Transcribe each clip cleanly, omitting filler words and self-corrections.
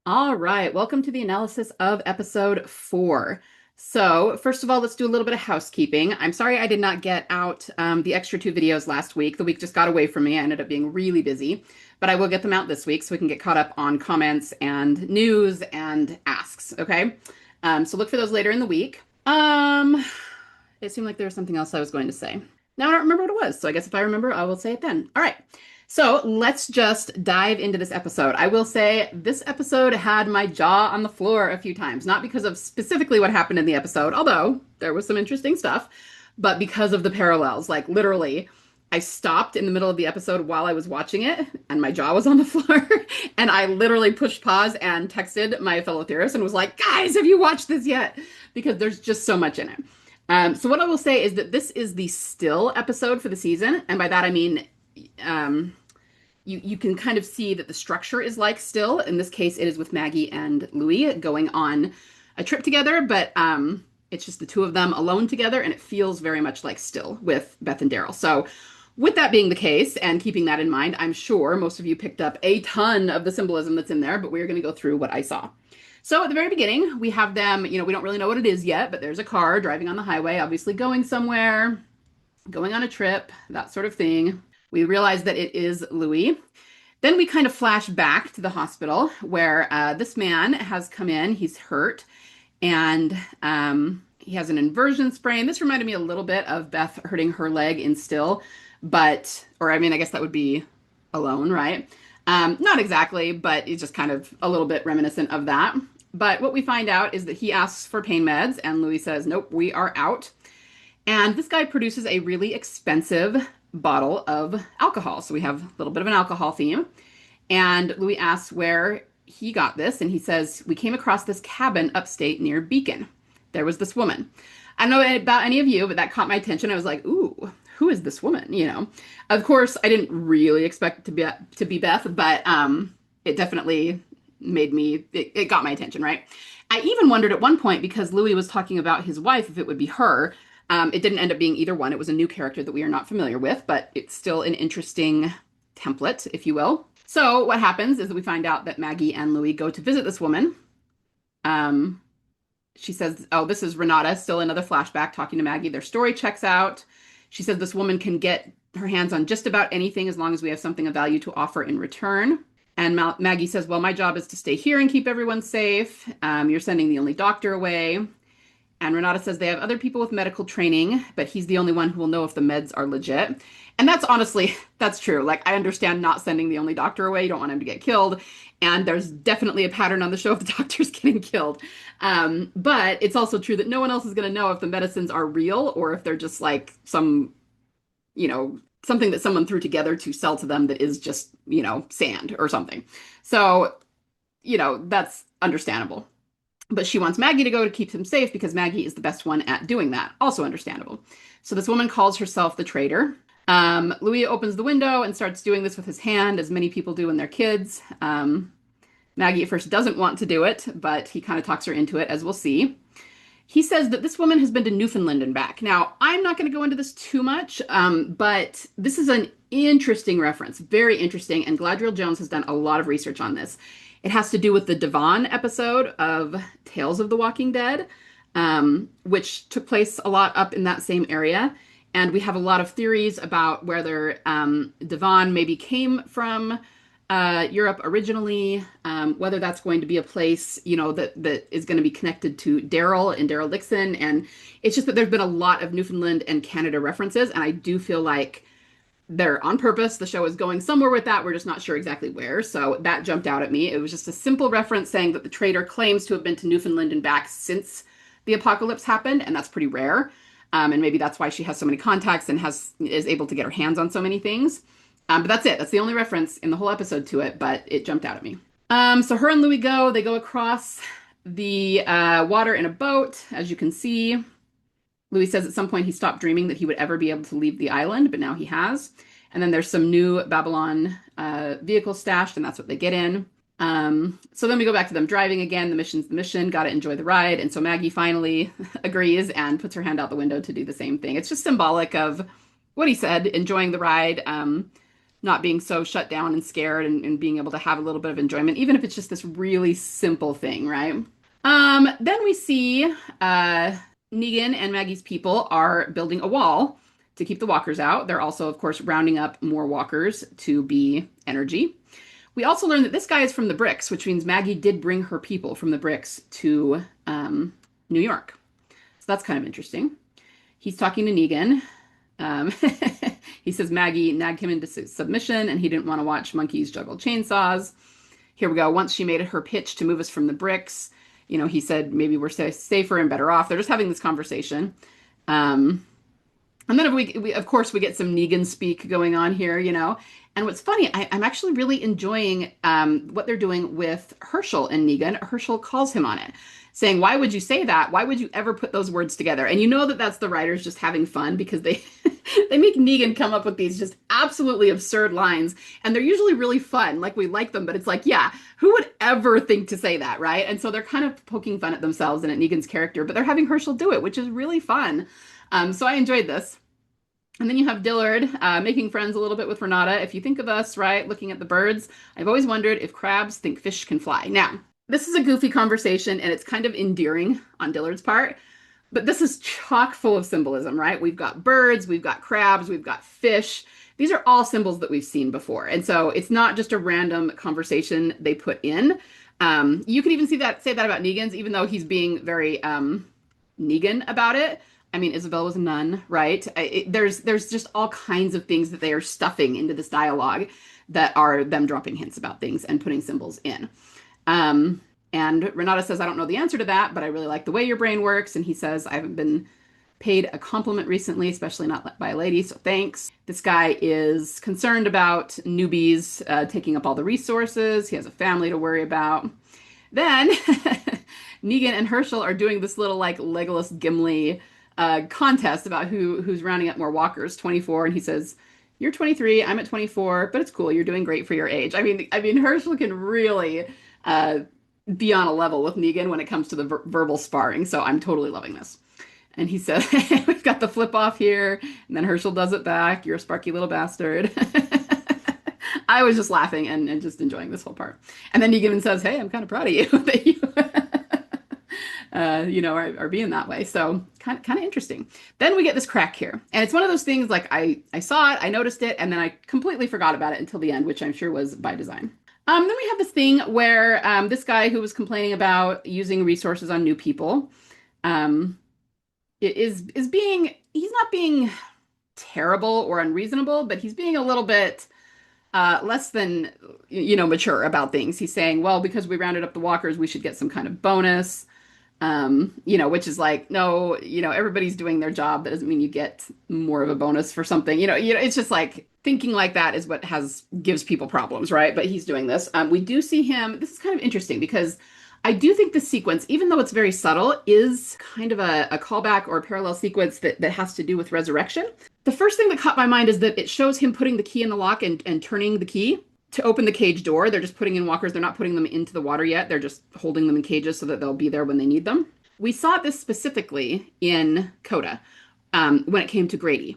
All right, welcome to the analysis of episode 4. So, first of all, let's do a little bit of housekeeping. I'm sorry I did not get out the extra 2 videos last week. The week just got away from me. I ended up being really busy, but I will get them out this week so we can get caught up on comments and news and asks, okay? So look for those later in the week. It seemed like there was something else I was going to say. Now I don't remember what it was, so I guess if I remember, I will say it then. All right. So let's just dive into this episode. I will say this episode had my jaw on the floor a few times, not because of specifically what happened in the episode, although there was some interesting stuff, but because of the parallels. Like literally, I stopped in the middle of the episode while I was watching it, and my jaw was on the floor, and I literally pushed pause and texted my fellow theorist and was like, guys, have you watched this yet? Because there's just so much in it. So what I will say is that this is the still episode for the season, and by that I mean you can kind of see that the structure is like still. In this case, it is with Maggie and Louie going on a trip together, but it's just the two of them alone together, and it feels very much like still with Beth and Daryl. So with that being the case, and keeping that in mind, I'm sure most of you picked up a ton of the symbolism that's in there, but we're going to go through what I saw. So at the very beginning, we have them, we don't really know what it is yet, but there's a car driving on the highway, obviously going somewhere, going on a trip, that sort of thing. We realize that it is Louie. Then we kind of flash back to the hospital where this man has come in. He's hurt, and he has an inversion sprain. This reminded me a little bit of Beth hurting her leg in Still, I guess that would be Alone, right? Not exactly, but it's just kind of a little bit reminiscent of that. But what we find out is that he asks for pain meds, and Louie says, nope, we are out. And this guy produces a really expensive bottle of alcohol. So we have a little bit of an alcohol theme. And Louis asks where he got this. And he says, we came across this cabin upstate near Beacon. There was this woman. I don't know about any of you, but that caught my attention. I was like, ooh, who is this woman? Of course, I didn't really expect it to be Beth, but it definitely it got my attention, right? I even wondered at one point, because Louis was talking about his wife, if it would be her. It didn't end up being either one. It was a new character that we are not familiar with, but it's still an interesting template, if you will. So what happens is that we find out that Maggie and Louie go to visit this woman. She says, oh, this is Renata, still another flashback, talking to Maggie. Their story checks out. She says this woman can get her hands on just about anything as long as we have something of value to offer in return. And Maggie says, well, my job is to stay here and keep everyone safe. You're sending the only doctor away. And Renata says they have other people with medical training, but he's the only one who will know if the meds are legit. And that's true. Like, I understand not sending the only doctor away. You don't want him to get killed. And there's definitely a pattern on the show of the doctors getting killed. But it's also true that no one else is going to know if the medicines are real or if they're just like something that someone threw together to sell to them that is just, sand or something. So, that's understandable. But she wants Maggie to go to keep him safe because Maggie is the best one at doing that. Also understandable. So this woman calls herself the traitor. Louis opens the window and starts doing this with his hand, as many people do when they're kids. Maggie at first doesn't want to do it, but he kind of talks her into it, as we'll see. He says that this woman has been to Newfoundland and back. Now, I'm not going to go into this too much, but this is an interesting reference. Very interesting. And Galadriel Jones has done a lot of research on this. It has to do with the Devon episode of Tales of the Walking Dead, which took place a lot up in that same area. And we have a lot of theories about whether Devon maybe came from Europe originally, whether that's going to be a place, that is going to be connected to Daryl and Daryl Dixon. And it's just that there's been a lot of Newfoundland and Canada references. And I do feel like they're on purpose. The show is going somewhere with that. We're just not sure exactly where. So that jumped out at me. It was just a simple reference saying that the traitor claims to have been to Newfoundland and back since the apocalypse happened. And that's pretty rare. And maybe that's why she has so many contacts and is able to get her hands on so many things. But that's it. That's the only reference in the whole episode to it, but it jumped out at me. So her and Louie they go across the water in a boat, as you can see. Louis says at some point he stopped dreaming that he would ever be able to leave the island, but now he has. And then there's some new Babylon vehicles stashed, and that's what they get in. So then we go back to them driving again. The mission's the mission. Got to enjoy the ride. And so Maggie finally agrees and puts her hand out the window to do the same thing. It's just symbolic of what he said, enjoying the ride. not being so shut down and scared and being able to have a little bit of enjoyment, even if it's just this really simple thing, right? Then we see Negan and Maggie's people are building a wall to keep the walkers out. They're also, of course, rounding up more walkers to be energy. We also learned that this guy is from the Bricks, which means Maggie did bring her people from the Bricks to New York. So that's kind of interesting. He's talking to Negan. Um, he says Maggie nagged him into submission and he didn't want to watch monkeys juggle chainsaws. Here we go. Once she made it her pitch to move us from the Bricks, he said maybe we're safer and better off. They're just having this conversation. And then we of course, we get some Negan speak going on here, And what's funny, I'm actually really enjoying what they're doing with Herschel and Negan. Herschel calls him on it, saying, why would you say that? Why would you ever put those words together? And you know that that's the writers just having fun because they they make Negan come up with these just absolutely absurd lines. And they're usually really fun. Like, we like them, but it's like, yeah, who would ever think to say that, right? And so they're kind of poking fun at themselves and at Negan's character, but they're having Herschel do it, which is really fun. So I enjoyed this. And then you have Dillard making friends a little bit with Renata. If you think of us, right, looking at the birds, I've always wondered if crabs think fish can fly. Now, this is a goofy conversation, and it's kind of endearing on Dillard's part, but this is chock full of symbolism, right? We've got birds, we've got crabs, we've got fish. These are all symbols that we've seen before. And so it's not just a random conversation they put in. You could even say that about Negan's, even though he's being very Negan about it. I mean, Isabel was a nun, right? There's just all kinds of things that they are stuffing into this dialogue that are them dropping hints about things and putting symbols in. And Renata says, I don't know the answer to that, but I really like the way your brain works. And he says, I haven't been paid a compliment recently, especially not by a lady, so thanks. This guy is concerned about newbies taking up all the resources. He has a family to worry about. Then Negan and Herschel are doing this little like Legolas Gimli contest about who's rounding up more walkers, 24, and he says, you're 23, I'm at 24, but it's cool, you're doing great for your age. I mean Herschel can really be on a level with Negan when it comes to the verbal sparring, so I'm totally loving this. And he said, we've got the flip off here, and then Herschel does it back, you're a sparky little bastard. I was just laughing and just enjoying this whole part. And then Negan says, hey, I'm kind of proud of you that you are being that way. So kind of interesting. Then we get this crack here. And it's one of those things like I saw it, I noticed it, and then I completely forgot about it until the end, which I'm sure was by design. Then we have this thing where this guy who was complaining about using resources on new people he's not being terrible or unreasonable, but he's being a little bit less than, mature about things. He's saying, well, because we rounded up the walkers, we should get some kind of bonus. Which is like, no, everybody's doing their job. That doesn't mean you get more of a bonus for something, it's just like thinking like that is what gives people problems, right? But he's doing this. We do see him. This is kind of interesting because I do think the sequence, even though it's very subtle, is kind of a callback or a parallel sequence that has to do with resurrection. The first thing that caught my mind is that it shows him putting the key in the lock and turning the key to open the cage door. They're just putting in walkers. They're not putting them into the water yet. They're just holding them in cages so that they'll be there when they need them. We saw this specifically in Coda when it came to Grady.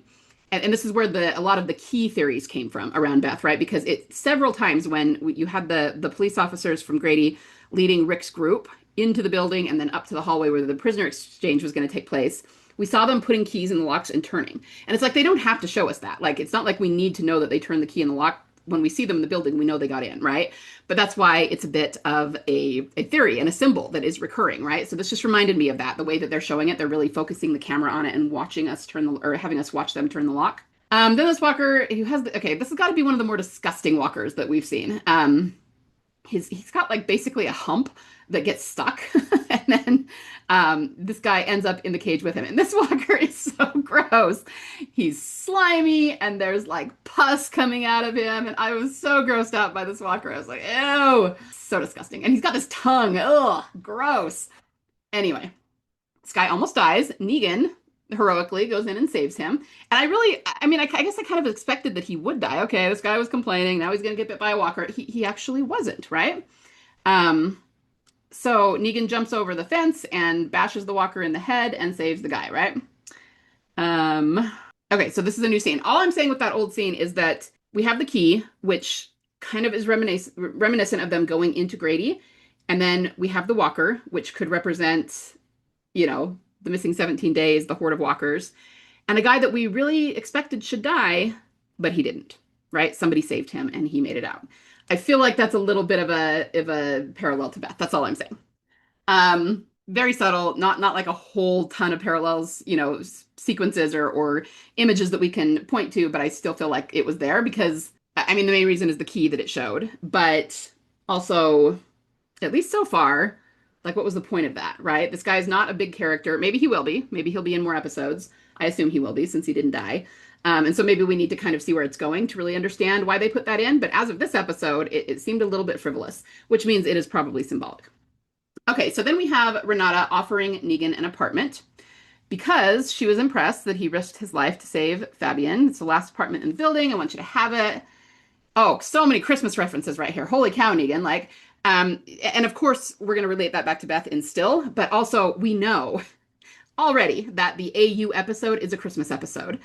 And this is where a lot of the key theories came from around Beth, right? Because several times when you had the police officers from Grady leading Rick's group into the building and then up to the hallway where the prisoner exchange was going to take place, we saw them putting keys in the locks and turning. And it's like, they don't have to show us that. Like, it's not like we need to know that they turned the key in the lock. When we see them in the building, we know they got in, right? But that's why it's a bit of a theory and a symbol that is recurring, right? So this just reminded me of that, the way that they're showing it. They're really focusing the camera on it and watching us having us watch them turn the lock. Then this walker who has this has got to be one of the more disgusting walkers that we've seen. He's got like basically a hump that gets stuck, and then this guy ends up in the cage with him. And this walker is so gross. He's slimy, and there's like pus coming out of him. And I was so grossed out by this walker. I was like, ew, so disgusting. And he's got this tongue. Ugh, gross. Anyway, this guy almost dies. Negan heroically goes in and saves him. And I guess I kind of expected that he would die. Okay, this guy was complaining. Now he's going to get bit by a walker. He actually wasn't, right? So Negan jumps over the fence and bashes the walker in the head and saves the guy, right? Okay, so this is a new scene. All I'm saying with that old scene is that we have the key, which kind of is reminiscent of them going into Grady. And then we have the walker, which could represent, the missing 17 days, the horde of walkers, and a guy that we really expected should die, but he didn't, right? Somebody saved him and he made it out. I feel like that's a little bit of a parallel to Beth. That's all I'm saying. Very subtle, not like a whole ton of parallels, sequences or images that we can point to, but I still feel like it was there because, I mean, the main reason is the key that it showed, but also, at least so far, like what was the point of that, right? This guy is not a big character. Maybe he will be. Maybe he'll be in more episodes. I assume he will be since he didn't die. And so maybe we need to kind of see where it's going to really understand why they put that in. But as of this episode, it seemed a little bit frivolous, which means it is probably symbolic. Okay, so then we have Renata offering Negan an apartment because she was impressed that he risked his life to save Fabian. It's the last apartment in the building. I want you to have it. Oh, so many Christmas references right here. Holy cow, Negan. And of course, we're going to relate that back to Beth in Still, but also we know already that the AU episode is a Christmas episode.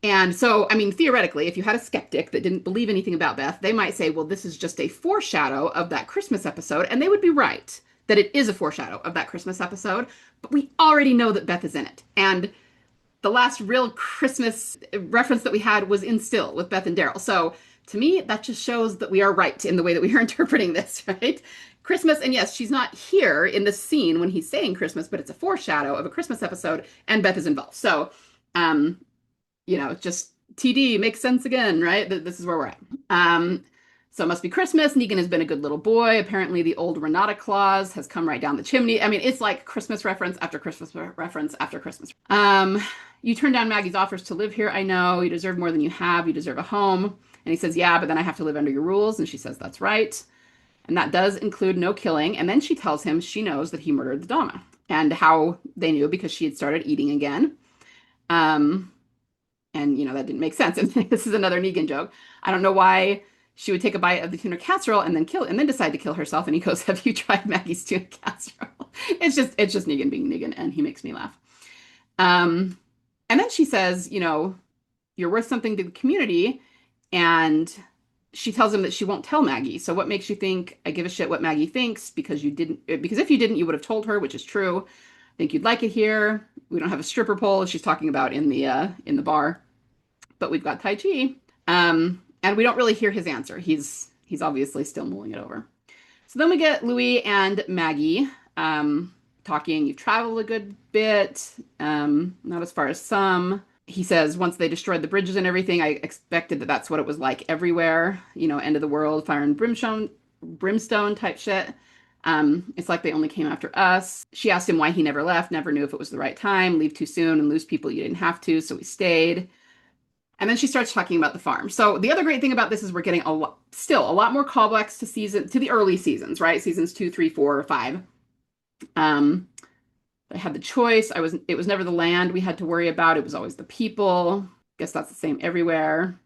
And so, I mean, theoretically, if you had a skeptic that didn't believe anything about Beth, they might say, well, this is just a foreshadow of that Christmas episode. And they would be right that it is a foreshadow of that Christmas episode. But we already know that Beth is in it. And the last real Christmas reference that we had was in Still with Beth and Daryl. So to me, that just shows that we are right in the way that we are interpreting this, right? Christmas, and yes, she's not here in the scene when he's saying Christmas, but it's a foreshadow of a Christmas episode, and Beth is involved. So, just TD makes sense again, right? This is where we're at. So it must be Christmas. Negan has been a good little boy. Apparently the old Renata clause has come right down the chimney. I mean, it's like Christmas reference after Christmas reference after Christmas. You turned down Maggie's offers to live here. I know you deserve more than you have. You deserve a home. And he says, yeah, but then I have to live under your rules. And she says, that's right. And that does include no killing. And then she tells him she knows that he murdered the Donna and how they knew because she had started eating again. And, that didn't make sense. And this is another Negan joke. I don't know why she would take a bite of the tuna casserole and then decide to kill herself. And he goes, have you tried Maggie's tuna casserole? It's just Negan being Negan. And he makes me laugh. And then she says, you're worth something to the community. And she tells him that she won't tell Maggie. So what makes you think I give a shit what Maggie thinks? Because if you didn't, you would have told her, which is true. I think you'd like it here. We don't have a stripper pole, as she's talking about in the bar, but we've got Tai Chi. And we don't really hear his answer. He's obviously still mulling it over. So then we get Louie and Maggie talking. You've traveled a good bit, not as far as some. He says once they destroyed the bridges and everything, I expected that that's what it was like everywhere. End of the world, fire and brimstone type shit. It's like they only came after us. She asked him why he never left, never knew if it was the right time, leave too soon and lose people you didn't have to, so he stayed. And then she starts talking about the farm. So the other great thing about this is we're getting still a lot more callbacks to the early seasons, right? Seasons 2, 3, 4, 5. I had the choice. It was never the land we had to worry about. It was always the people. Guess that's the same everywhere.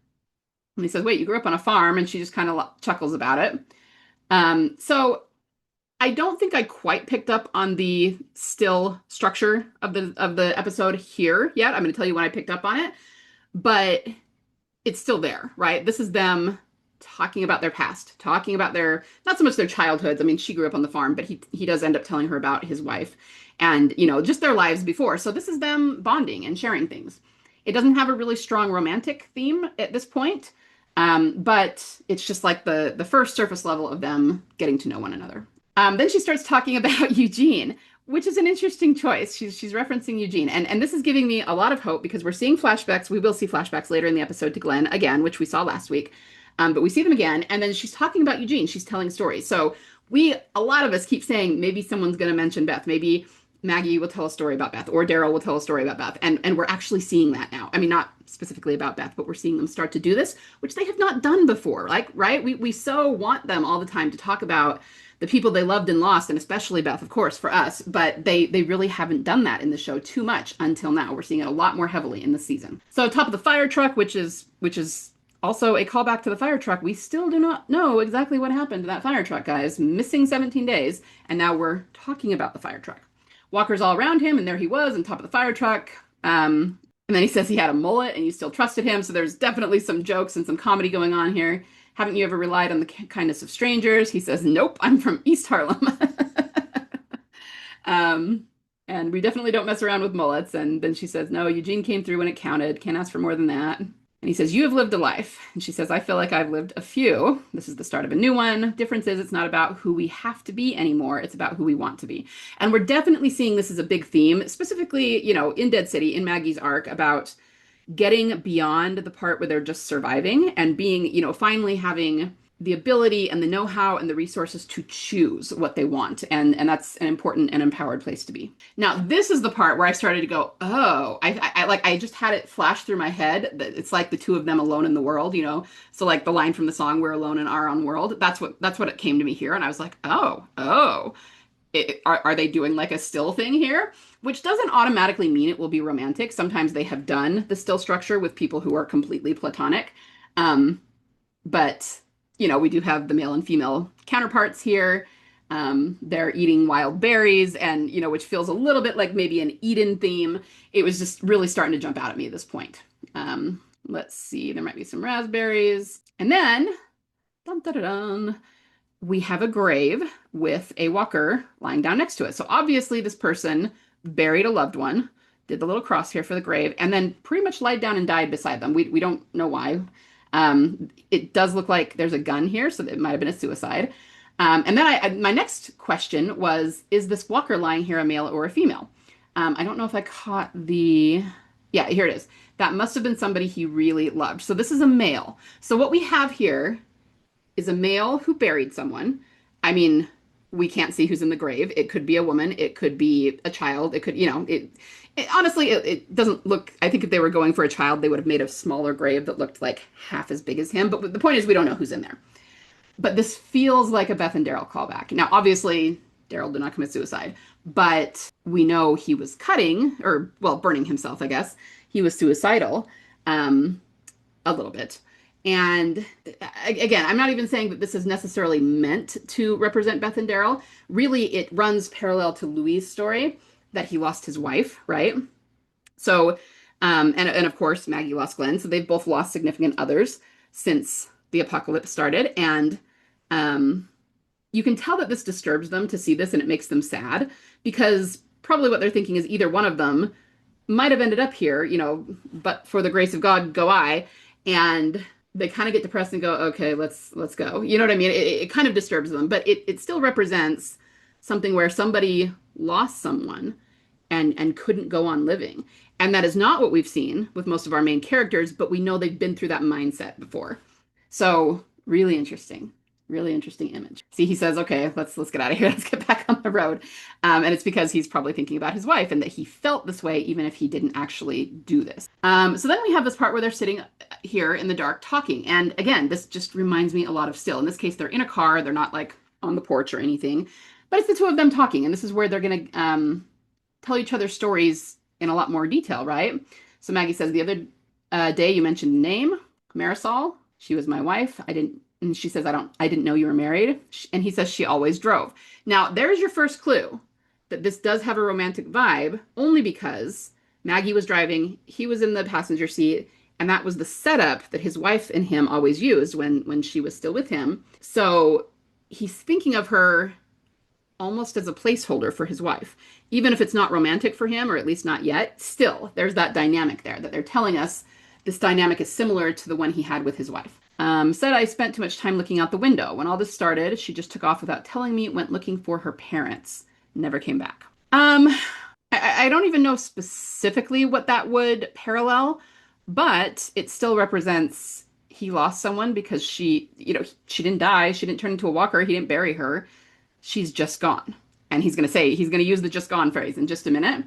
And he says, wait, you grew up on a farm, and she just kind of chuckles about it. So I don't think I quite picked up on the still structure of the episode here yet. I'm going to tell you when I picked up on it, but it's still there, right? This is them talking about their past, talking about not so much their childhoods. I mean, she grew up on the farm, but he does end up telling her about his wife and, just their lives before. So this is them bonding and sharing things. It doesn't have a really strong romantic theme at this point, but it's just like the first surface level of them getting to know one another. Then she starts talking about Eugene, which is an interesting choice. She's referencing Eugene. And this is giving me a lot of hope because we're seeing flashbacks. We will see flashbacks later in the episode to Glenn again, which we saw last week. But we see them again. And then she's talking about Eugene. She's telling stories. So a lot of us keep saying maybe someone's going to mention Beth. Maybe Maggie will tell a story about Beth or Daryl will tell a story about Beth. And we're actually seeing that now. I mean, not specifically about Beth, but we're seeing them start to do this, which they have not done before. Like, right? We so want them all the time to talk about the people they loved and lost, and especially Beth, of course, for us. But they really haven't done that in the show too much until now. We're seeing it a lot more heavily in the season. So top of the fire truck, which is also a callback to the fire truck. We still do not know exactly what happened to that fire truck, guys. Missing 17 days, and now we're talking about the fire truck. Walkers all around him, and there he was on top of the fire truck. And then he says he had a mullet and you still trusted him. So there's definitely some jokes and some comedy going on here. Haven't you ever relied on the kindness of strangers? He says, nope, I'm from East Harlem. um, and we definitely don't mess around with mullets. And then she says, no, Eugene came through when it counted. Can't ask for more than that. And he says, you have lived a life. And she says, I feel like I've lived a few. This is the start of a new one. Difference is it's not about who we have to be anymore. It's about who we want to be. And we're definitely seeing this as a big theme, specifically, in Dead City, in Maggie's arc, about getting beyond the part where they're just surviving and being, finally having the ability and the know-how and the resources to choose what they want. And that's an important and empowered place to be. Now, this is the part where I started to go, oh, I just had it flash through my head that it's like the two of them alone in the world, So like the line from the song, we're alone in our own world. That's what it came to me here. And I was like, oh, are they doing like a still thing here? Which doesn't automatically mean it will be romantic. Sometimes they have done the still structure with people who are completely platonic. But we do have the male and female counterparts here. They're eating wild berries and, which feels a little bit like maybe an Eden theme. It was just really starting to jump out at me at this point. Let's see, there might be some raspberries. And then, dun, dun, dun, dun, we have a grave with a walker lying down next to it. So obviously this person buried a loved one, did the little cross here for the grave, and then pretty much lied down and died beside them. We don't know why. It does look like there's a gun here, so it might have been a suicide. And then my next question was, is this walker lying here a male or a female? I don't know if I caught yeah, here it is. That must have been somebody he really loved. So this is a male. So what we have here is a male who buried someone. I mean, we can't see who's in the grave. It could be a woman. It could be a child. It could, honestly, it doesn't look, I think if they were going for a child, they would have made a smaller grave that looked like half as big as him. But the point is, we don't know who's in there. But this feels like a Beth and Daryl callback. Now, obviously, Daryl did not commit suicide, but we know he was burning himself, I guess. He was suicidal, a little bit. And again, I'm not even saying that this is necessarily meant to represent Beth and Daryl. Really, it runs parallel to Louie's story that he lost his wife, right? So, and of course, Maggie lost Glenn. So they've both lost significant others since the apocalypse started. And you can tell that this disturbs them to see this, and it makes them sad, because probably what they're thinking is either one of them might have ended up here, but for the grace of God, go I. And they kind of get depressed and go, okay, let's go. You know what I mean? It kind of disturbs them, but it still represents something where somebody lost someone and couldn't go on living. And that is not what we've seen with most of our main characters, but we know they've been through that mindset before. So really interesting image. See, he says, okay, let's get out of here. Let's get back on the road. And it's because he's probably thinking about his wife and that he felt this way, even if he didn't actually do this. So then we have this part where they're sitting here in the dark talking. And again, this just reminds me a lot of Still. In this case, they're in a car. They're not like on the porch or anything, but it's the two of them talking. And this is where they're going to tell each other stories in a lot more detail, right? So Maggie says, the other day you mentioned name, Marisol. She was my wife. And she says, I didn't know you were married. And he says she always drove. Now, there's your first clue that this does have a romantic vibe, only because Maggie was driving, he was in the passenger seat, and that was the setup that his wife and him always used when she was still with him. So he's thinking of her almost as a placeholder for his wife. Even if it's not romantic for him, or at least not yet, still, there's that dynamic there that they're telling us this dynamic is similar to the one he had with his wife. Said I spent too much time looking out the window. When all this started, she just took off without telling me, went looking for her parents. Never came back. I don't even know specifically what that would parallel, but it still represents he lost someone because she didn't die. She didn't turn into a walker. He didn't bury her. She's just gone. And he's going to use the just gone phrase in just a minute.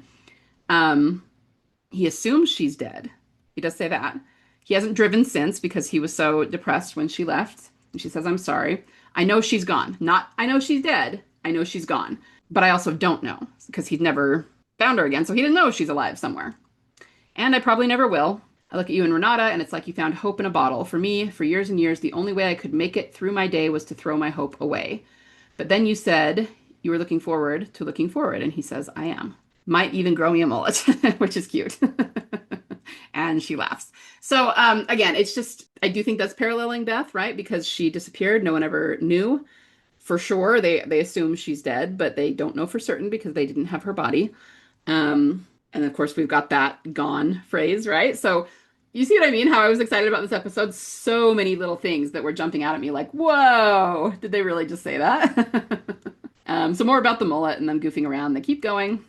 He assumes she's dead. He does say that. He hasn't driven since because he was so depressed when she left. And she says, I'm sorry. I know she's gone. Not, I know she's dead. I know she's gone. But I also don't know because he'd never found her again. So he didn't know she's alive somewhere. And I probably never will. I look at you and Renata and it's like you found hope in a bottle. For me, for years and years, the only way I could make it through my day was to throw my hope away. But then you said you were looking forward to looking forward. And he says, I am. Might even grow me a mullet, which is cute. And she laughs. So again, it's just, I do think that's paralleling Beth, right? Because she disappeared. No one ever knew for sure. They assume she's dead, but they don't know for certain because they didn't have her body. And of course, we've got that gone phrase, right? So you see what I mean? How I was excited about this episode? So many little things that were jumping out at me like, whoa, did they really just say that? So more about the mullet and them goofing around. They keep going.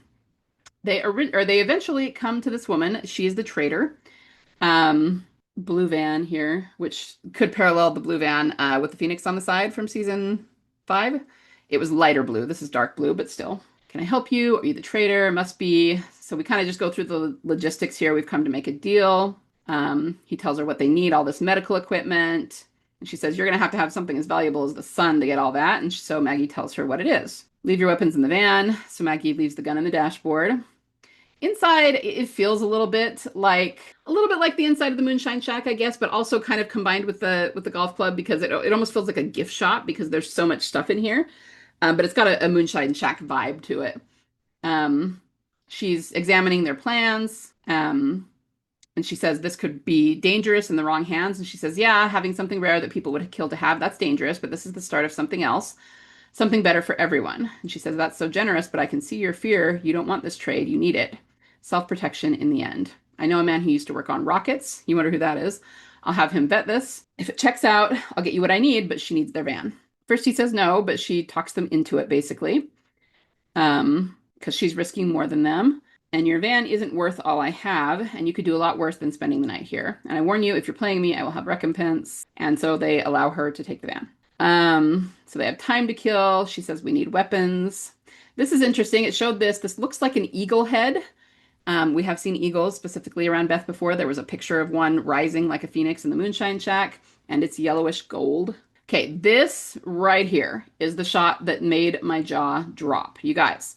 They eventually come to this woman. She is the traitor. Um, Blue van here, which could parallel the blue van with the phoenix on the side from season 5. It was lighter blue. This is dark blue, but still. Can I help you? Are you the traitor? Must be. So we kind of just go through the logistics here. We've come to make a deal. He tells her what they need, all this medical equipment. And she says, you're going to have something as valuable as the sun to get all that. And so Maggie tells her what it is. Leave your weapons in the van. So Maggie leaves the gun in the dashboard. Inside, it feels a little bit like the inside of the Moonshine Shack, I guess, but also kind of combined with the golf club because it almost feels like a gift shop because there's so much stuff in here. But it's got a Moonshine Shack vibe to it. She's examining their plans. And she says this could be dangerous in the wrong hands. And she says, yeah, having something rare that people would kill to have, that's dangerous, but this is the start of something else. Something better for everyone. And she says, that's so generous, but I can see your fear. You don't want this trade. You need it. Self-protection in the end. I know a man who used to work on rockets. You wonder who that is. I'll have him vet this. If it checks out, I'll get you what I need, but she needs their van. First he says no, but she talks them into it basically. Because she's risking more than them. And your van isn't worth all I have, and you could do a lot worse than spending the night here. And I warn you, if you're playing me, I will have recompense. And so they allow her to take the van. So they have time to kill. She says we need weapons. This is interesting. It showed this. This looks like an eagle head. We have seen eagles specifically around Beth before. There was a picture of one rising like a phoenix in the Moonshine Shack, and it's yellowish gold. Okay, this right here is the shot that made my jaw drop. You guys,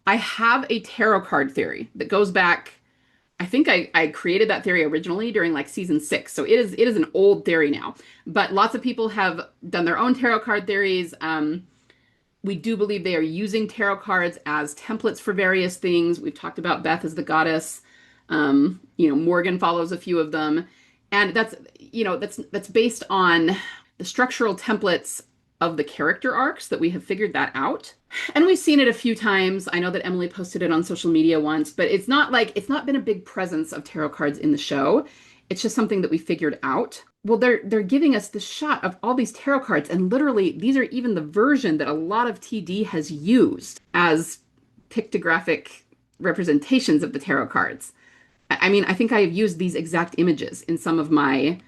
I have a tarot card theory that goes back. I think I created that theory originally during like season 6. So it is an old theory now, but lots of people have done their own tarot card theories. We do believe they are using tarot cards as templates for various things. We've talked about Beth as the goddess. Morgan follows a few of them. And that's based on the structural templates of the character arcs that we have figured that out. And we've seen it a few times. I know that Emily posted it on social media once, but it's not been a big presence of tarot cards in the show. It's just something that we figured out. Well, they're giving us the shot of all these tarot cards, and literally these are even the version that a lot of TD has used as pictographic representations of the tarot cards. I mean, I think I have used these exact images in some of my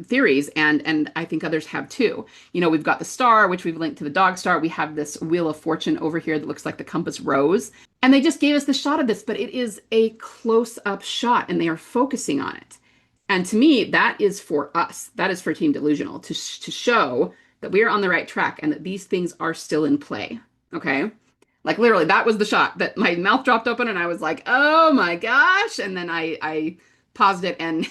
theories, and I think others have too. We've got the star, which we've linked to the dog star. We have this Wheel of Fortune over here that looks like the compass rose. And they just gave us the shot of this, but it is a close-up shot, and they are focusing on it. And to me, that is for us. That is for Team Delusional, to show that we are on the right track and that these things are still in play. Okay? Like literally, that was the shot that my mouth dropped open and I was like, oh my gosh. And then I paused it and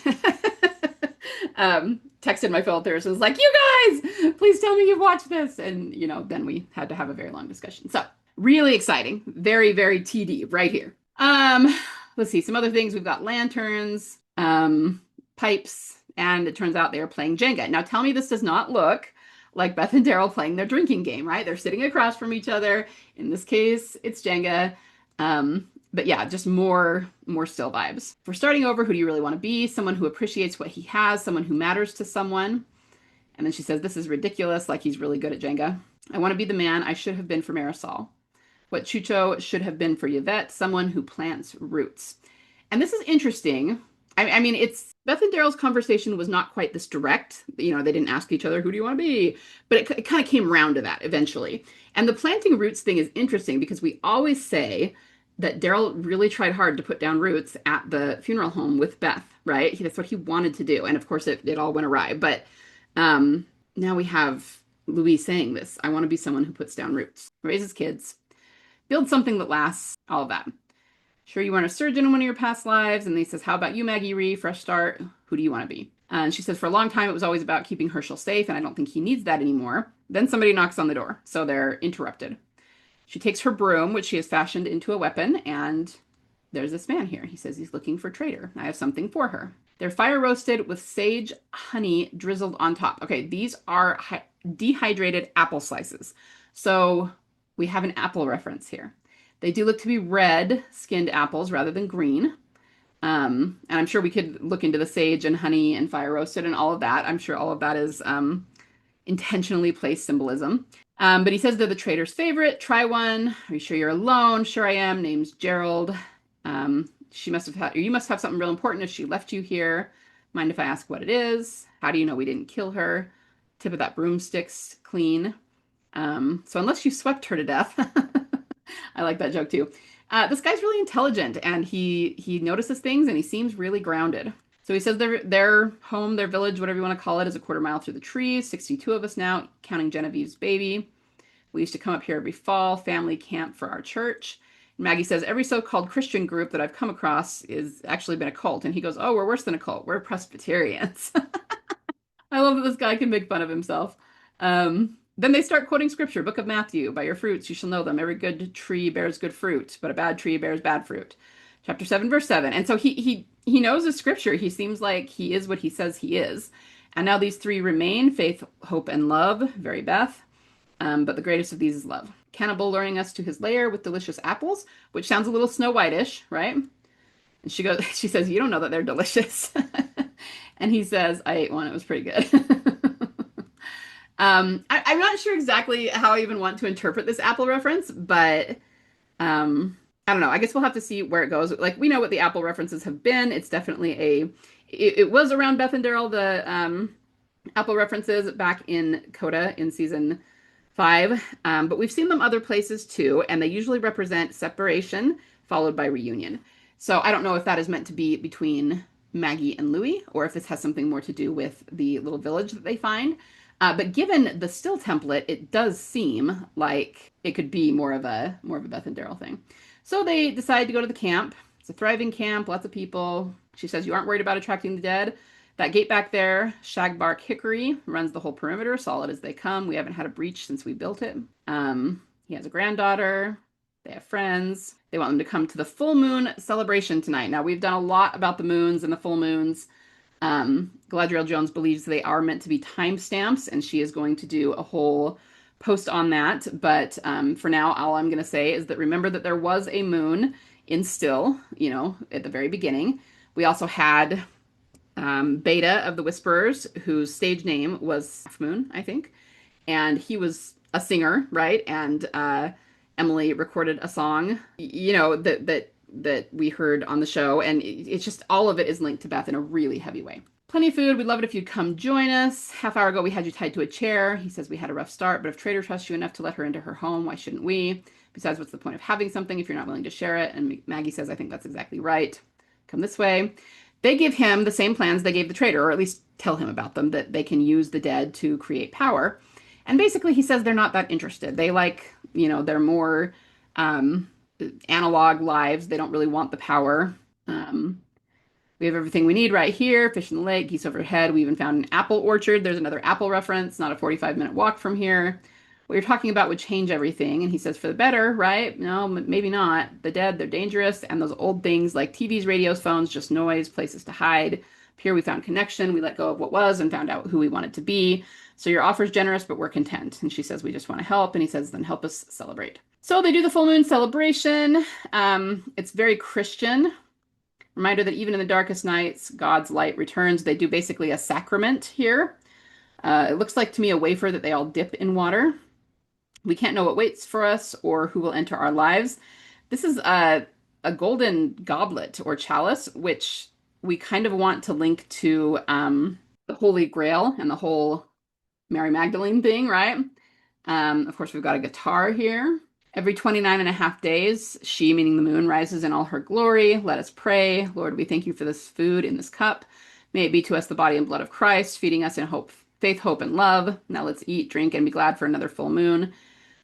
texted my fellow theorists and was like, you guys, please tell me you've watched this. And, then we had to have a very long discussion. So really exciting. Very, very TD right here. Let's see some other things. We've got lanterns, pipes, and it turns out they are playing Jenga. Now tell me this does not look like Beth and Daryl playing their drinking game, right? They're sitting across from each other. In this case, it's Jenga. But yeah, just more still vibes. For starting over, who do you really want to be? Someone who appreciates what he has, someone who matters to someone. And then she says, this is ridiculous, like he's really good at Jenga. I want to be the man I should have been for Marisol. What Chucho should have been for Yvette, someone who plants roots. And this is interesting. I mean, it's Beth and Daryl's conversation was not quite this direct. They didn't ask each other, who do you want to be? But it kind of came around to that eventually. And the planting roots thing is interesting because we always say that Daryl really tried hard to put down roots at the funeral home with Beth, right? That's what he wanted to do. And of course, it all went awry. But now we have Louie saying this. I want to be someone who puts down roots, raises kids, builds something that lasts, all of that. Sure, you weren't a surgeon in one of your past lives. And he says, how about you, Maggie Ree? Fresh start. Who do you want to be? And she says, for a long time, it was always about keeping Herschel safe. And I don't think he needs that anymore. Then somebody knocks on the door. So they're interrupted. She takes her broom, which she has fashioned into a weapon, and there's this man here. He says he's looking for traitor. I have something for her. They're fire roasted with sage honey drizzled on top. Okay, these are dehydrated apple slices. So we have an apple reference here. They do look to be red skinned apples rather than green. And I'm sure we could look into the sage and honey and fire roasted and all of that. I'm sure all of that is intentionally placed symbolism. But he says they're the trader's favorite. Try one. Are you sure you're alone? Sure I am. Name's Gerald. She must have had, or you must have something real important if she left you here. Mind if I ask what it is? How do you know we didn't kill her? Tip of that broomstick's clean. So unless you swept her to death, I like that joke too. This guy's really intelligent and he notices things and he seems really grounded. So he says their home, their village, whatever you want to call it, is a quarter mile through the trees. 62 of us now, counting Genevieve's baby. We used to come up here every fall, family camp for our church. And Maggie says every so-called Christian group that I've come across is actually been a cult. And he goes, oh, we're worse than a cult. We're Presbyterians. I love that this guy can make fun of himself. Then they start quoting scripture, Book of Matthew, by your fruits you shall know them. Every good tree bears good fruit, but a bad tree bears bad fruit. Chapter 7, verse 7. And so he knows the scripture. He seems like he is what he says he is. And now these three remain, faith, hope, and love. Very Beth. But the greatest of these is love. Cannibal luring us to his lair with delicious apples, which sounds a little Snow White-ish, right? And she says, you don't know that they're delicious. And he says, I ate one. It was pretty good. I'm not sure exactly how I even want to interpret this apple reference, but I don't know. I guess we'll have to see where it goes. Like, we know what the apple references have been. It's definitely it was around Beth and Daryl, the apple references back in Coda in season 5. But we've seen them other places too, and they usually represent separation followed by reunion. So I don't know if that is meant to be between Maggie and Louie, or if this has something more to do with the little village that they find. But given the still template, it does seem like it could be more of a Beth and Daryl thing. So they decide to go to the camp. It's a thriving camp, lots of people. She says, you aren't worried about attracting the dead. That gate back there, shagbark hickory, runs the whole perimeter, solid as they come. We haven't had a breach since we built it. He has a granddaughter. They have friends. They want them to come to the full moon celebration tonight. Now, we've done a lot about the moons and the full moons. Galadriel Jones believes they are meant to be timestamps, and she is going to do a whole post on that. But for now, all I'm going to say is that remember that there was a moon in Still, at the very beginning. We also had Beta of the Whisperers, whose stage name was Half Moon, I think. And he was a singer, right? And Emily recorded a song, that we heard on the show. And it's just, all of it is linked to Beth in a really heavy way. Plenty of food. We'd love it if you'd come join us. Half hour ago, we had you tied to a chair. He says we had a rough start, but if Trader trusts you enough to let her into her home, why shouldn't we? Besides, what's the point of having something if you're not willing to share it? And Maggie says, I think that's exactly right. Come this way. They give him the same plans they gave the trader, or at least tell him about them, that they can use the dead to create power. And basically, he says they're not that interested. They like, they're more analog lives. They don't really want the power. We have everything we need right here. Fish in the lake, geese overhead. We even found an apple orchard. There's another apple reference, not a 45-minute walk from here. What you're talking about would change everything. And he says, for the better, right? No, maybe not. The dead, they're dangerous. And those old things like TVs, radios, phones, just noise, places to hide. Here we found connection. We let go of what was and found out who we wanted to be. So your offer's generous, but we're content. And she says, we just want to help. And he says, then help us celebrate. So they do the full moon celebration. It's very Christian. Reminder that even in the darkest nights, God's light returns. They do basically a sacrament here. It looks like to me a wafer that they all dip in water. We can't know what waits for us or who will enter our lives. This is a golden goblet or chalice, which we kind of want to link to the Holy Grail and the whole Mary Magdalene thing, right? Of course, we've got a guitar here. Every 29 and a half days, she, meaning the moon, rises in all her glory. Let us pray. Lord, we thank you for this food in this cup. May it be to us the body and blood of Christ, feeding us in hope, faith, hope, and love. Now let's eat, drink, and be glad for another full moon.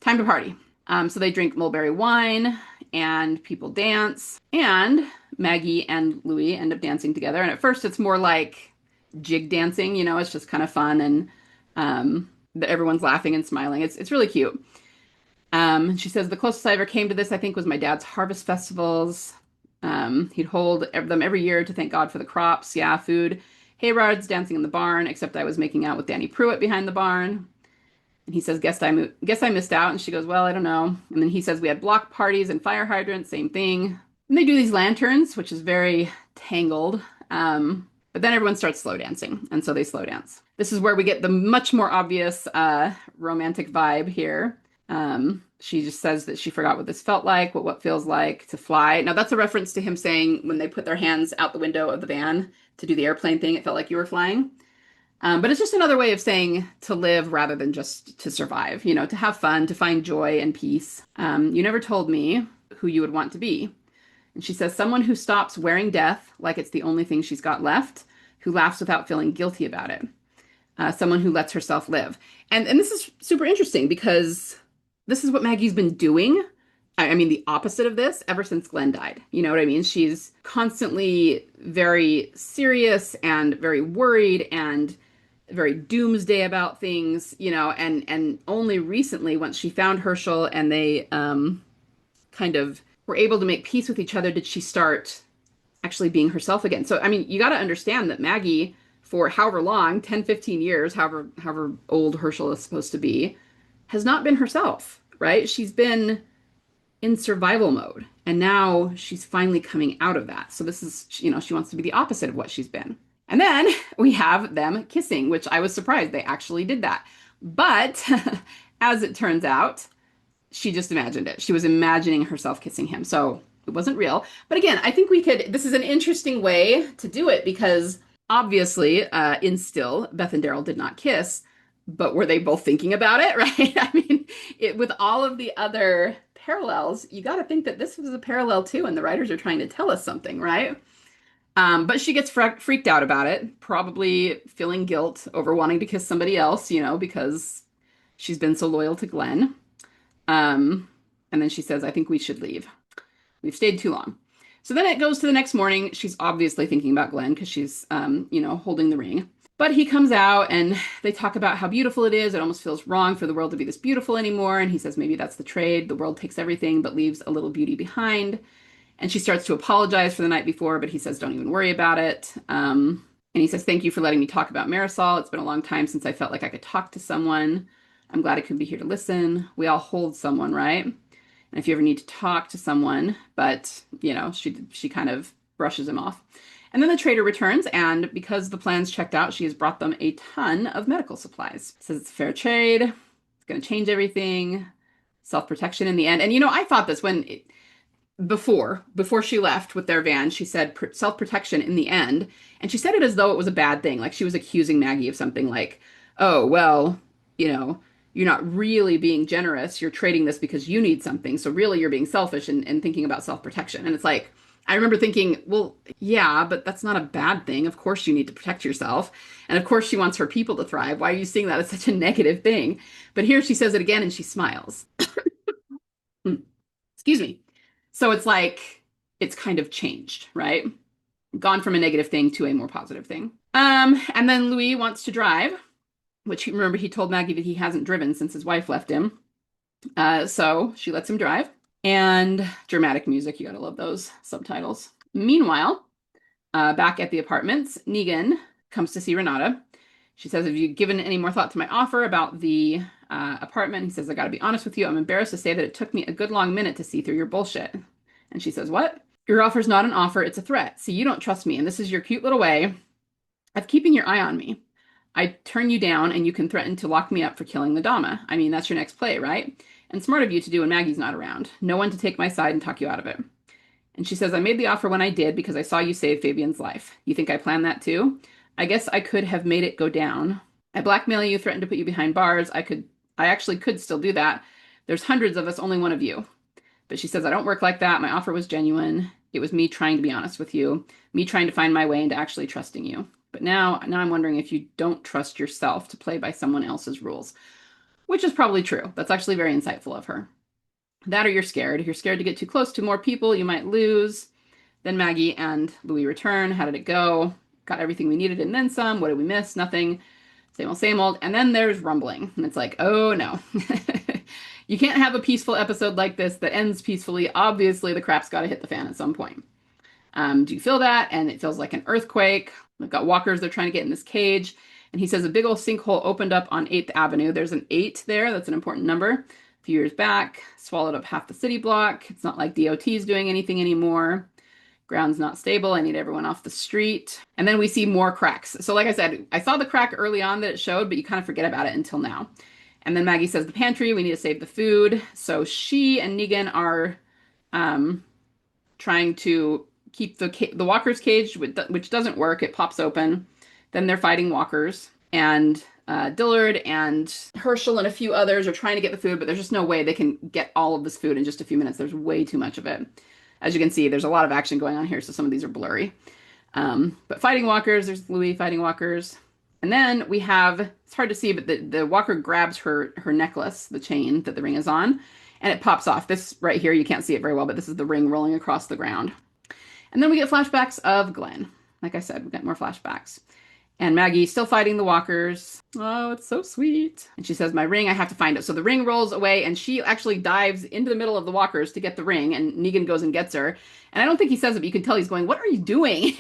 Time to party. So they drink mulberry wine, and people dance. And Maggie and Louie end up dancing together. And at first, it's more like jig dancing. It's just kind of fun, and everyone's laughing and smiling. It's really cute. She says, the closest I ever came to this, I think, was my dad's harvest festivals. He'd hold them every year to thank God for the crops. Yeah, food. Hayrides, dancing in the barn, except I was making out with Danny Pruitt behind the barn. And he says, guess I missed out. And she goes, well, I don't know. And then he says, we had block parties and fire hydrants, same thing. And they do these lanterns, which is very tangled. But then everyone starts slow dancing. And so they slow dance. This is where we get the much more obvious romantic vibe here. She just says that she forgot what this felt like, what feels like to fly. Now, that's a reference to him saying when they put their hands out the window of the van to do the airplane thing, it felt like you were flying. But it's just another way of saying to live rather than just to survive, to have fun, to find joy and peace. You never told me who you would want to be. And she says, someone who stops wearing death like it's the only thing she's got left, who laughs without feeling guilty about it. Someone who lets herself live. And this is super interesting because this is what Maggie's been doing. I mean, the opposite of this ever since Glenn died. You know what I mean? She's constantly very serious and very worried and very doomsday about things, and only recently, once she found Herschel and they kind of were able to make peace with each other, did she start actually being herself again. So, I mean, you got to understand that Maggie, for however long, 10, 15 years, however old Herschel is supposed to be, has not been herself, right? She's been in survival mode. And now she's finally coming out of that. So this is, she wants to be the opposite of what she's been. And then we have them kissing, which I was surprised they actually did that. But as it turns out, she just imagined it. She was imagining herself kissing him. So it wasn't real. But again, I think this is an interesting way to do it because obviously in still, Beth and Daryl did not kiss, but were they both thinking about it, right? I mean, with all of the other parallels, you got to think that this was a parallel too, and the writers are trying to tell us something, right? But she gets freaked out about it, probably feeling guilt over wanting to kiss somebody else, because she's been so loyal to Glenn. And then she says, I think we should leave. We've stayed too long. So then it goes to the next morning. She's obviously thinking about Glenn because she's, holding the ring. But he comes out and they talk about how beautiful it is. It almost feels wrong for the world to be this beautiful anymore. And he says, maybe that's the trade. The world takes everything but leaves a little beauty behind. And she starts to apologize for the night before, but he says, don't even worry about it. And he says, thank you for letting me talk about Marisol. It's been a long time since I felt like I could talk to someone. I'm glad I could be here to listen. We all hold someone, right? And if you ever need to talk to someone, but, she kind of brushes him off. And then the trader returns, and because the plan's checked out, she has brought them a ton of medical supplies. Says it's fair trade. It's going to change everything. Self-protection in the end. And, I thought this before she left with their van, she said self-protection in the end. And she said it as though it was a bad thing. Like she was accusing Maggie of something like, oh, well, you're not really being generous. You're trading this because you need something. So really you're being selfish and thinking about self-protection. And it's like, I remember thinking, well, yeah, but that's not a bad thing. Of course you need to protect yourself. And of course she wants her people to thrive. Why are you seeing that as such a negative thing? But here she says it again and she smiles. Excuse me. So it's like, it's kind of changed, right? Gone from a negative thing to a more positive thing. And then Louis wants to drive, which remember he told Maggie that he hasn't driven since his wife left him. So she lets him drive. And dramatic music, you gotta love those subtitles. Meanwhile, back at the apartments, Negan comes to see Renata. She says, have you given any more thought to my offer about the apartment? He says, I gotta be honest with you. I'm embarrassed to say that it took me a good long minute to see through your bullshit. And she says, what? Your offer's not an offer, it's a threat. See, you don't trust me, and this is your cute little way of keeping your eye on me. I turn you down, and you can threaten to lock me up for killing the Dama. I mean, that's your next play, right? And smart of you to do when Maggie's not around. No one to take my side and talk you out of it. And she says, I made the offer when I did because I saw you save Fabian's life. You think I planned that too? I guess I could have made it go down. I blackmail you, threatened to put you behind bars. I actually could still do that. There's hundreds of us, only one of you. But she says, I don't work like that. My offer was genuine. It was me trying to be honest with you, me trying to find my way into actually trusting you. But now I'm wondering if you don't trust yourself to play by someone else's rules, which is probably true. That's actually very insightful of her. That or you're scared. If you're scared to get too close to more people, you might lose. Then Maggie and Louis return. How did it go? Got everything we needed and then some. What did we miss? Nothing. Same old, same old. And then there's rumbling. And it's like, oh no. You can't have a peaceful episode like this that ends peacefully. Obviously, the crap's got to hit the fan at some point. Do you feel that? And it feels like an earthquake. We've got walkers, they're trying to get in this cage. And he says a big old sinkhole opened up on 8th Avenue. There's an 8 there. That's an important number. A few years back, swallowed up half the city block. It's not like DOT's doing anything anymore. Ground's not stable. I need everyone off the street. And then we see more cracks. So like I said, I saw the crack early on that it showed, but you kind of forget about it until now. And then Maggie says the pantry, we need to save the food. So she and Negan are trying to keep the walkers caged, which doesn't work. It pops open. Then they're fighting walkers. And Dillard and Herschel and a few others are trying to get the food, but there's just no way they can get all of this food in just a few minutes. There's way too much of it. As you can see, there's a lot of action going on here, so some of these are blurry. But fighting walkers, there's Louie fighting walkers. And then we have, it's hard to see, but the walker grabs her necklace, the chain that the ring is on, and it pops off. This right here, you can't see it very well, but this is the ring rolling across the ground. And then we get flashbacks of Glenn. Like I said, we get more flashbacks. And Maggie still fighting the walkers. Oh, it's so sweet. And she says, my ring, I have to find it. So the ring rolls away and she actually dives into the middle of the walkers to get the ring. And Negan goes and gets her. And I don't think he says it, but you can tell he's going, what are you doing?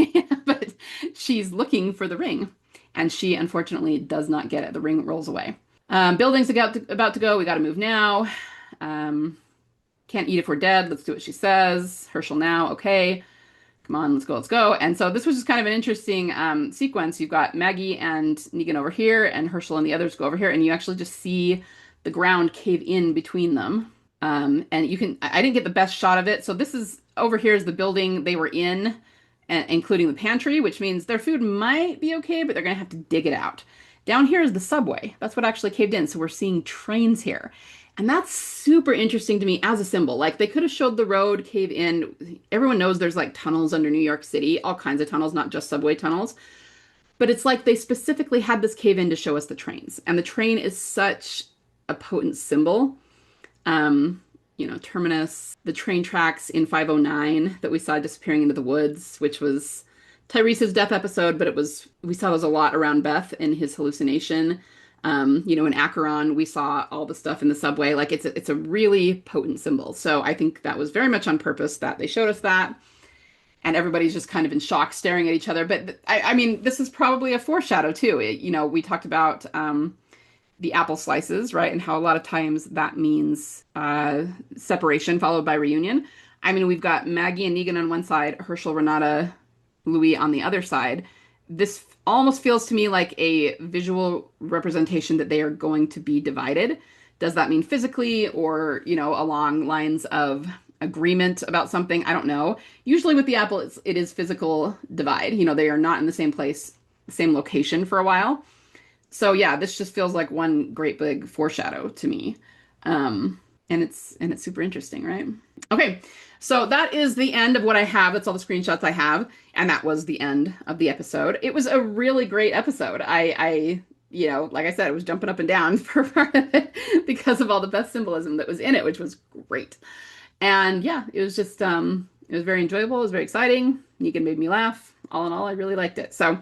But she's looking for the ring. And she, unfortunately, does not get it. The ring rolls away. Building's about to go. We got to move now. Can't eat if we're dead. Let's do what she says. Herschel now. Okay. Come on, let's go, let's go. And so this was just kind of an interesting sequence. You've got Maggie and Negan over here, and Herschel and the others go over here, and you actually just see the ground cave in between them. And you can, I didn't get the best shot of it. So this is, over here is the building they were in, including the pantry, which means their food might be okay, but they're going to have to dig it out. Down here is the subway. That's what actually caved in. So we're seeing trains here. And that's super interesting to me as a symbol. Like, they could have showed the road cave in. Everyone knows there's like tunnels under New York City, all kinds of tunnels, not just subway tunnels. But it's like they specifically had this cave in to show us the trains. And the train is such a potent symbol. You know, terminus, the train tracks in 509 that we saw disappearing into the woods, which was Tyrese's death episode, but we saw those a lot around Beth in his hallucination. You know, in Acheron, we saw all the stuff in the subway. Like, it's a really potent symbol. So I think that was very much on purpose that they showed us that. And everybody's just kind of in shock staring at each other. But I mean, this is probably a foreshadow too. You know, we talked about the apple slices, right? And how a lot of times that means separation followed by reunion. I mean, we've got Maggie and Negan on one side, Herschel, Renata, Louie on the other side. This almost feels to me like a visual representation that they are going to be divided. Does that mean physically or, you know, along lines of agreement about something? I don't know. Usually with the apple, it is physical divide. You know, they are not in the same place, same location for a while. So yeah, this just feels like one great big foreshadow to me. And it's super interesting, right? Okay, so that is the end of what I have. That's all the screenshots I have. And that was the end of the episode. It was a really great episode. I you know, like I said, I was jumping up and down for part of it because of all the Beth symbolism that was in it, which was great. And yeah, it was just, it was very enjoyable. It was very exciting. Negan made me laugh. All in all, I really liked it. So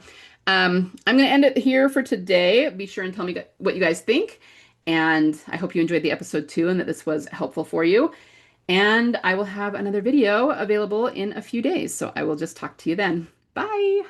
I'm going to end it here for today. Be sure and tell me what you guys think. And I hope you enjoyed the episode too, and that this was helpful for you. And I will have another video available in a few days. So I will just talk to you then. Bye.